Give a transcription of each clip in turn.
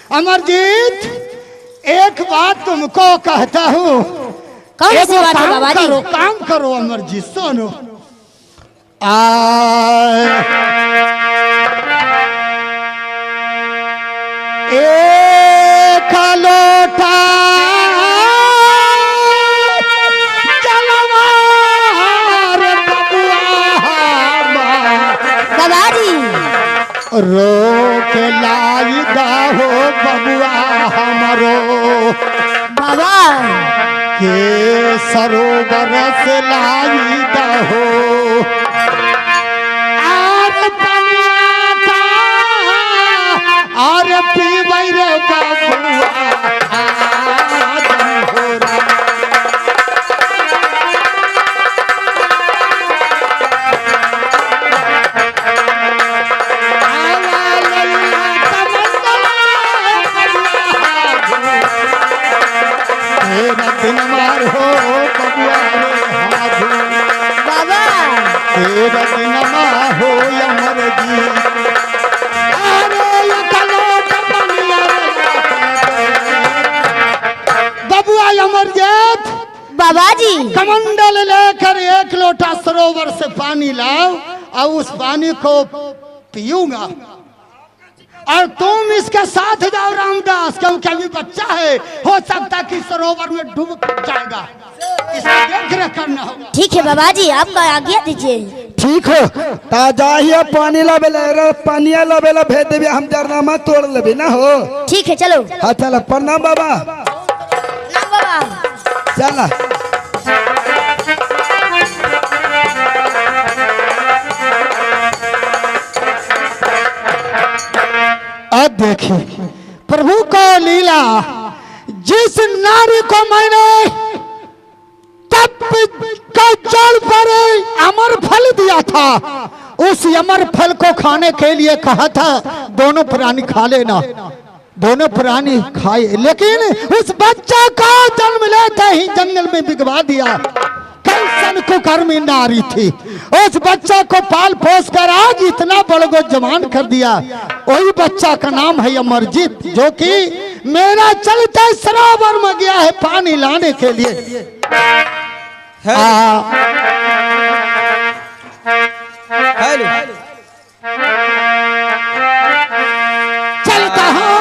अमरजीत, एक बात तुमको कहता हूँ। कौन सी बात है बाबा जी? काम करो अमरजीत, सुनो। एक लोटा जलवार बाबा जी रोक लाई दाहो बबुआ हमरो बाबा के सरोवर से लाई दाहो और पीबै रे बबुआ दिन मार हो बबुआ बाबा तेरा दिन मार हो अमरजीत। बबुआ अमरजीत, बाबा जी कमंडल लेकर एक लोटा सरोवर से पानी लाओ और उस पानी को पीऊंगा और तुम इसके साथ जाओ रामदास, क्योंकि अभी बच्चा है, हो सकता कि सरोवर में डूब जाएगा, इसका देख रेख करना होगा। ठीक है बाबा जी, आपका आज्ञा दीजिए। ठीक हो ताजा ही पानी लाबेला पानिया लाबेला भेज देबे, हम जरनामा तोड़ लेबे ना हो। ठीक है चलो। हाँ चल, प्रणाम बाबा। बाबा चला अब देखिए प्रभु को लीला, जिस नारी को मैंने तप का जल पर अमर फल दिया था, उस अमर फल को खाने के लिए कहा था दोनों प्राणी खा लेना, दोनों प्राणी खाए, लेकिन उस बच्चा का जन्म लेते ही जंगल में बिगवा दिया। कैसन कुकर्मी नारी थी, उस बच्चा को पाल पोस कर आज इतना बड़गो जवान कर दिया। वही बच्चा का नाम है अमरजीत, जो कि मेरा चलते सरोवर में गया है पानी लाने के लिए। चलता हूँ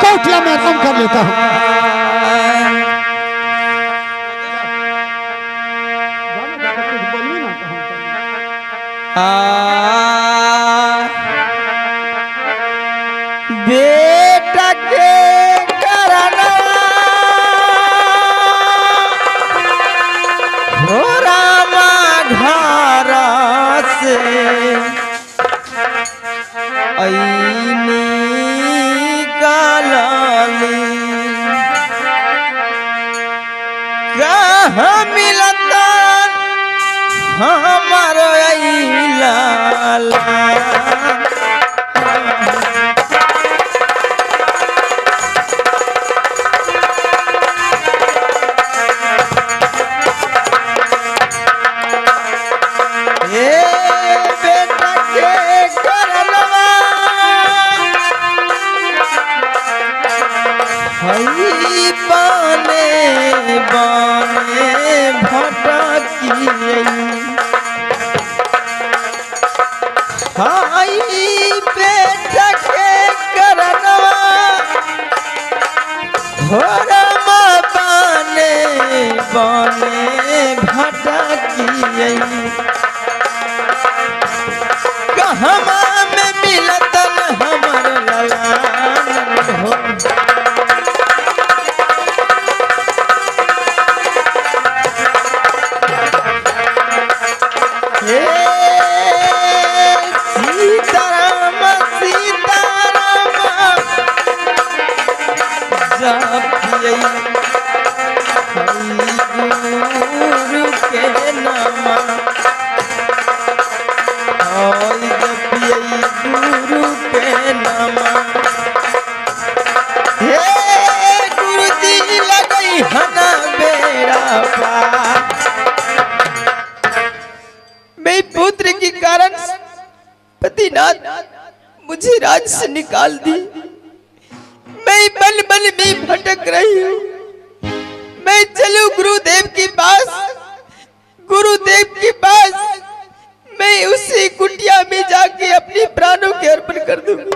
कोठला में काम कर लेता हूँ। बेटा के करना हो रामा घर से ऐनी काली कहाँ मिलता हमारो लाला। बाने बाने भटकी हाई बेटा के करनवा घोरमा बाने बाने भटकी कहमा में मिलतन हमर ललान हो। मेरे पुत्र के कारण पतिनाथ मुझे राज से निकाल दी। मैं मन में भटक रही हूँ। मैं चलूं गुरुदेव के पास, गुरुदेव के पास मैं उसी कुटिया में जाके अपने प्राणों के अर्पण कर दूंगी।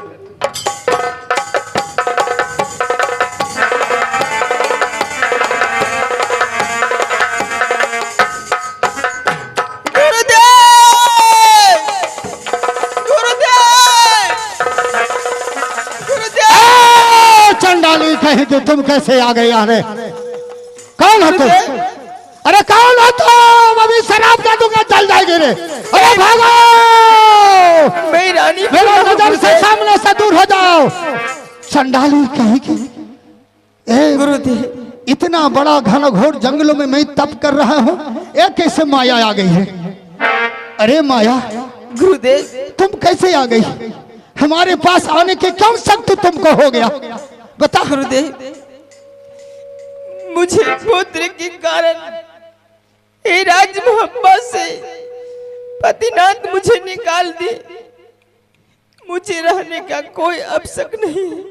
चंडाली कहीं तो तुम कैसे आ गए यार? कौन हो तुम? अरे कौन हो तुम? अभी शराब दे दूंगा, चल जाएगी रे। अरे भागो, मैं रानी मेरा नजर से सामने से दूर हो जाओ। चंडाली कहीं की गुरुदेव, इतना बड़ा घनघोर जंगलों में मैं तप कर रहा हूँ, एक कैसे माया आ गई है? अरे माया, गुरुदेव तुम कैसे आ गई? हमारे पास आने की क्यों शक्ति तुमको हो गया? बता। गुरुदेव, मुझे पुत्र के कारण हे राज मोहब्बत से पतिनाथ मुझे निकाल दी। मुझे रहने का कोई अवसर नहीं है।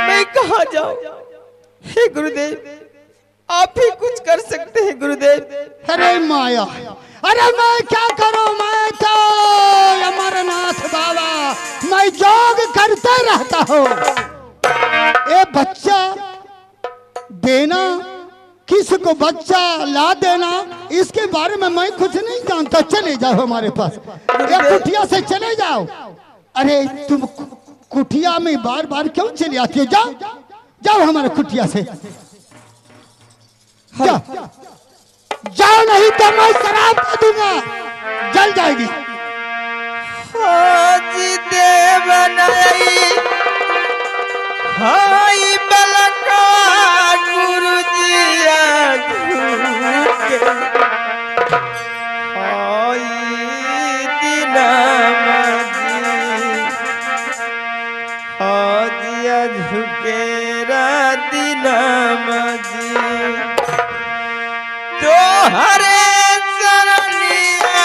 मैं कहाँ जाऊं? हे गुरुदेव, आप ही कुछ कर सकते हैं गुरुदेव। अरे माया, अरे मैं क्या करूं? मैं तो अमरनाथ बाबा, मैं जोग करते रहता हूँ। ये बच्चा देना, किसको बच्चा ला देना, इसके बारे में मैं कुछ नहीं जानता। चले जाओ हमारे पास, ये कुटिया से चले जाओ। अरे तुम कुटिया में बार बार क्यों चली आती हो? जाओ जाओ हमारे कुटिया से जाओ, जाओ नहीं तो मैं शराब दे दूंगा, जल जाएगी। हाजी देव नहीं, हाय बलका गुरुजी आके, हाय दीनामाजी, हाजिया झुकेरा दीनामाजी, तो हरे चरनिया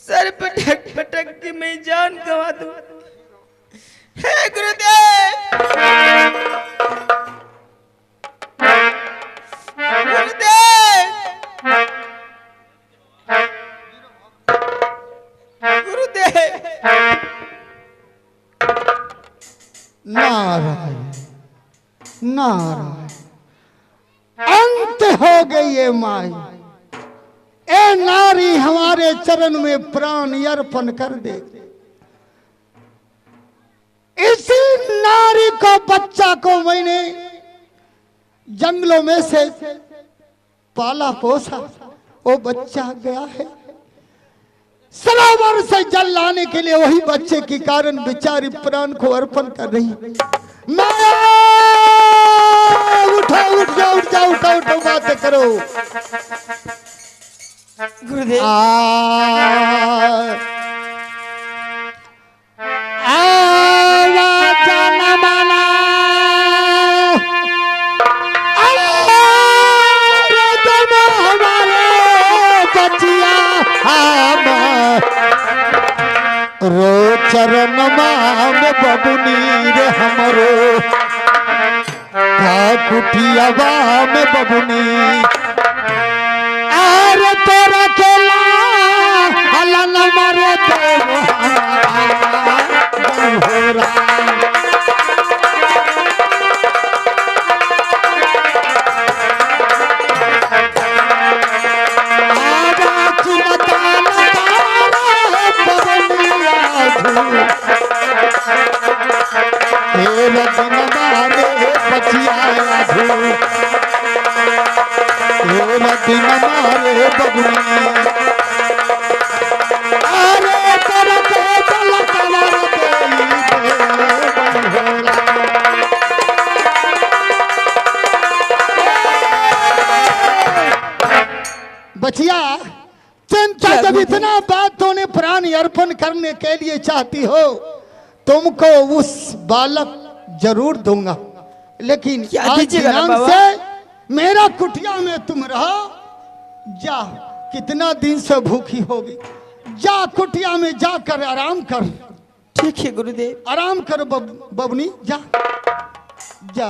सर पटक पटक के मैं जान गवा दूं। हे गुरुदेव, गुरुदेव, गुरुदेव। नारायण नारायण, अंत हो गई ये माई। ए नारी हमारे चरण में प्राण अर्पण कर दे। इसी नारी को, बच्चा को मैंने जंगलों में से पाला पोसा, वो बच्चा गया है सरोवर से जल लाने के लिए। वही बच्चे के कारण बेचारी प्राण को अर्पण कर रही। माया, उठो, उठ जाओ, उठ जाओ, उठो, उठो, बातें करो। गुरुदेव, रो चरण माम बबुनी रे हमरो का कुटियावा में बबुनी अरे तोरा केला अल्लाह न मारे देवरा दिन मारे बबुनी अरे तेरा के चल कवर बचिया चिंता जब इतना बात तूने प्राण अर्पण करने के लिए चाहती हो तुमको उस बालक जरूर दूंगा लेकिन आज दिनांक से मेरा कुटिया में तुम रहो जा कितना दिन से भूखी होगी जा कुटिया में जाकर आराम कर ठीक है गुरुदेव आराम कर बबनी जा जा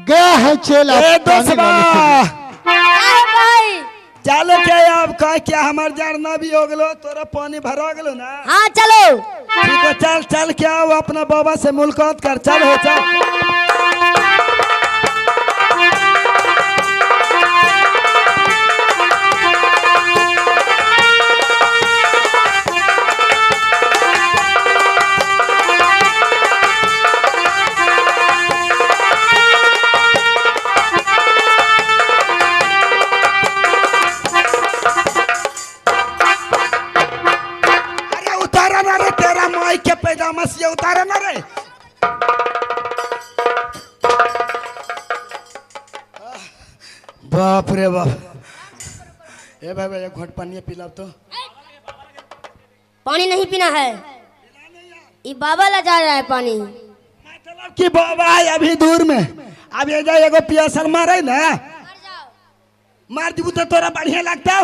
गया है चेला चलो क्या आप कह क्या हमार जरना भी हो गलो तोरा पानी भरा गलो ना हाँ चलो ठीक है चल चल क्या वो अपना बाबा से मुलाकात कर चल हो चल मसिया उतारा ना रे बाप रे बाप ए भाई भाई एक घोट पानी पिला तो पानी नहीं पीना है ये बाबा ला जा रहा है पानी मतलब कि बाबा है अभी दूर में अब ये जाए एगो पियासल मारे ना मार दीबू तो तोरा बढ़िया लगता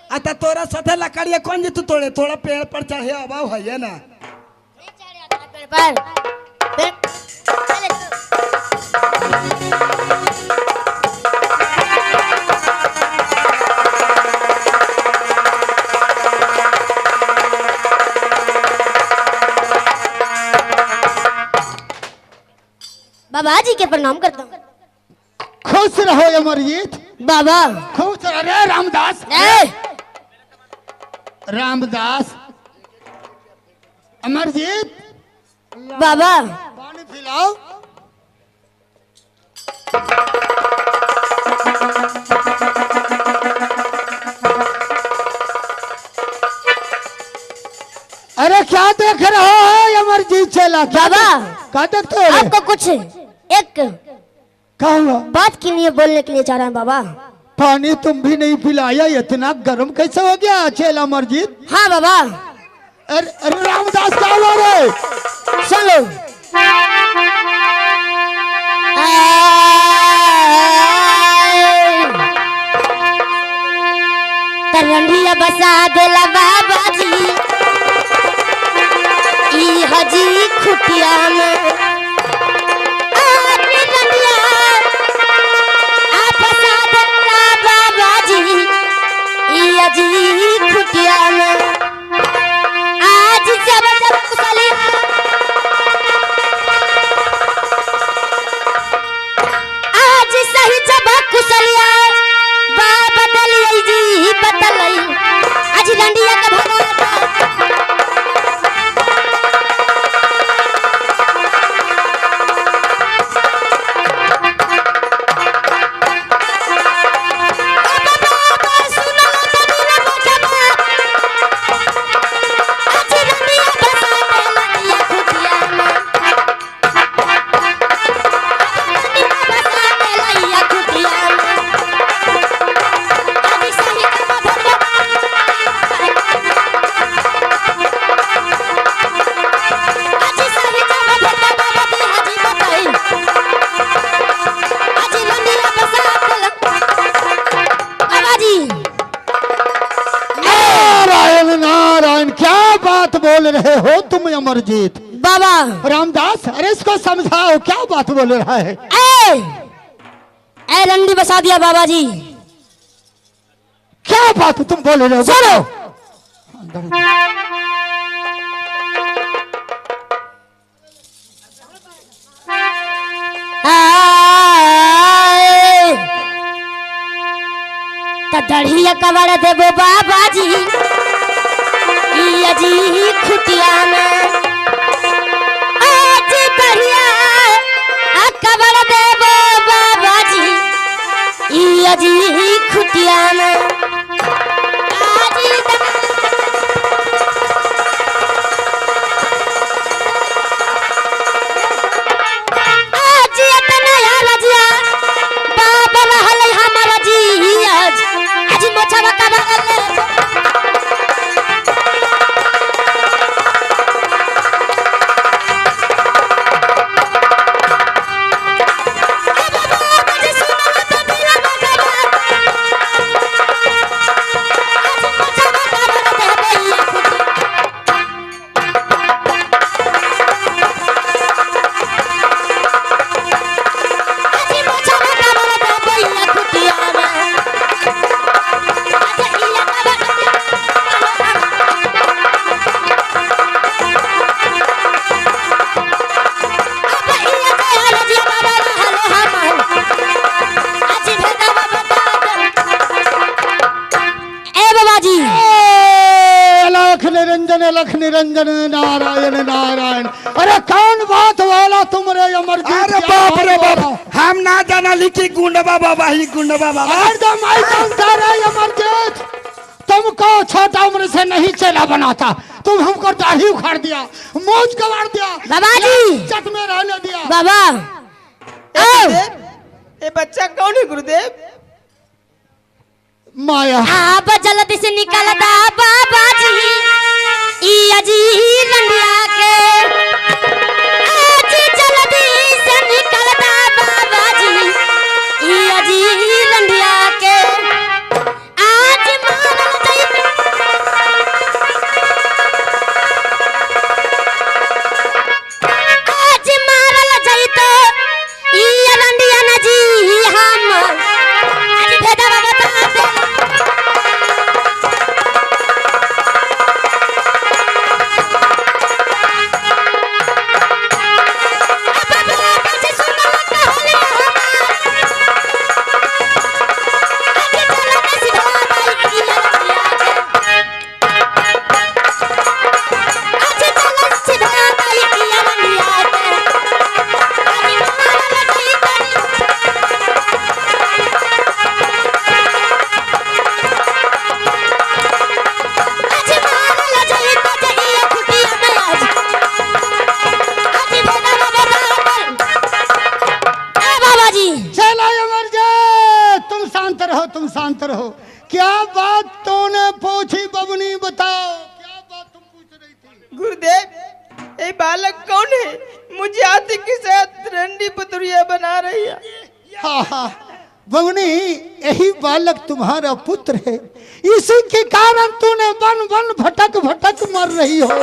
आता तोरा साथे लकड़िया कौन जी तू तोड़े थोड़ा पेड़ पर चढ़े अभाव है ना पर बाबा जी के प्रणाम करता हूँ खुश रहो अमरजीत बाबा खुश अरे रामदास रामदास अमरजीत बाबा पानी पिलाओ अरे क्या देख रहा है अमरजीत चला बाबा क्या देखते हो आपको कुछ एक क्या हुआ बात के लिए बोलने के लिए चाह रहा है बाबा पानी तुम भी नहीं पिलाया इतना गर्म कैसे हो गया चेला अमरजीत हाँ बाबा अरे रामदास क्या हुआ रे सुनो तरंडिया बसा देला बाबा जी ई हजी खुटिया में खुटिया में आज जब आज सही जब कुशलिया बाबा बदल जी बदल आज डंडिया का रहे हो तुम अमरजीत? बाबा रामदास, अरे इसको समझाओ, क्या बात बोल रहा है? ए रंडी बसा दिया बाबा जी। क्या बात तुम बोल रहे हो? सुनो। दढ़िया कवर देबो बाबा जी ई अजी खुटिया में। आज दढ़िया कवर देबो बाबा जी ई अजी खुटिया में। लख निरंजन नारायण नारायण। अरे कौन बात वाला तुम रे अमरजीत? अरे बाप रे बाप, हम ना जाना लिखी गुंडबा बाबा ही गुंडबा बाबा। एकदम आई जानता रे अमरजीत, तुमको छोटा उम्र से नहीं चेला बनाता, तुम हमको दाढ़ी उखाड़ दिया, मोज कबाड़ दिया, बाबा जी चट में रहने दिया। बाबा ये बच्चा कौन है गुरुदेव? माया। आप जल्दी से निकलता बाबा जी ई अजी रंडिया के। आज जल्दी से निकलता बाबा जी ई अजी रंडिया के। आज मारल जाई आज मारल जाई तो ई रंडिया ना जी हम आज भेदा बता दे। तुम शांत रहो। क्या बात तूने पूछी बबनी, बताओ क्या बात तुम पूछ रही थी? गुरुदेव ये बालक कौन है? मुझे हाथी के साथ रंडी पतुरिया बना रही है। हाँ हाँ बबनी, यही बालक तुम्हारा पुत्र है, इसी के कारण तूने वन वन भटक भटक मर रही हो।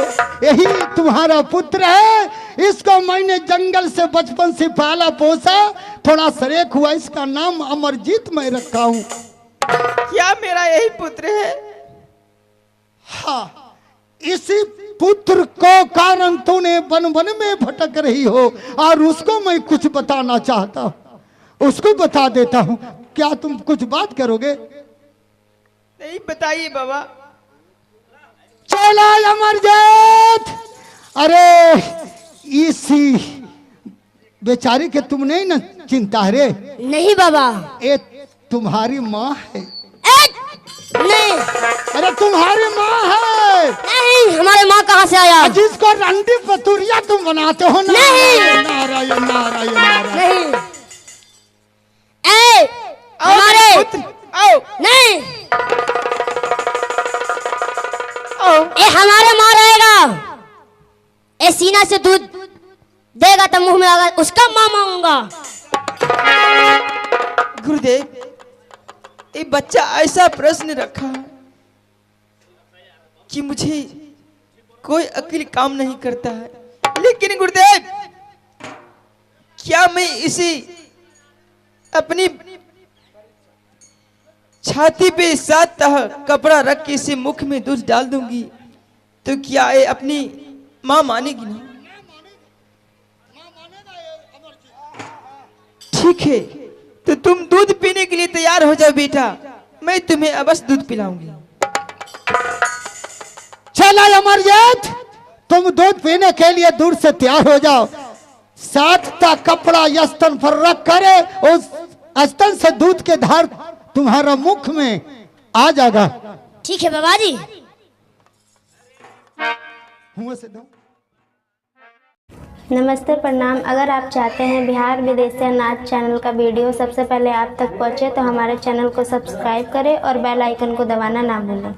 यही तुम्हारा पुत्र है, इसको मैंने जंगल से बचपन से पाला पोसा, थोड़ा सरेक हुआ, इसका नाम अमरजीत मैं रखा हूँ। क्या मेरा यही पुत्र है? हाँ, इसी पुत्र को कारण तूने वन वन में भटक रही हो, और उसको मैं कुछ बताना चाहता हूँ, उसको बता देता हूँ। क्या तुम कुछ बात करोगे? नहीं, बताइए बाबा। चला अमरजीत, अरे इसी बेचारी के तुम नहीं ना चिंता है रे? नहीं बाबा, ये तुम्हारी माँ है। नहीं, अरे तुम्हारी माँ है। नहीं, हमारे माँ कहाँ से आया? जिसको रंडी पतुरिया तुम बनाते हो ना? नहीं। नारायण नारायण नारायण। नहीं, ए हमारे आओ। नहीं, आओ। ए हमारे माँ रहेगा। ए सीना से दूध देगा तो मुंह में आगा, उसका माँ मांगूंगा। गुरुदेव ये बच्चा ऐसा प्रश्न रखा कि मुझे कोई अकिल काम नहीं करता है। लेकिन गुरुदेव, क्या मैं इसी अपनी छाती पे 7 तह कपड़ा रख के इसे मुख में दूध डाल दूंगी तो क्या ये अपनी माँ मानेगी ना? ठीक है, तो तुम दूध पीने के लिए तैयार हो जाओ बेटा, मैं तुम्हें अवश्य दूध पिलाऊंगी। चला अमरजीत, तुम दूध पीने के लिए दूर से तैयार हो जाओ। 7 तक कपड़ा स्तन पर रख करे, उस स्तन से दूध के धार तुम्हारा मुख में आ जाएगा। ठीक है बाबा जी। से दो। नमस्ते, प्रणाम। अगर आप चाहते हैं बिहार विदेशिया नाच चैनल का वीडियो सबसे पहले आप तक पहुंचे तो हमारे चैनल को सब्सक्राइब करें और बेल आइकन को दबाना ना भूलें।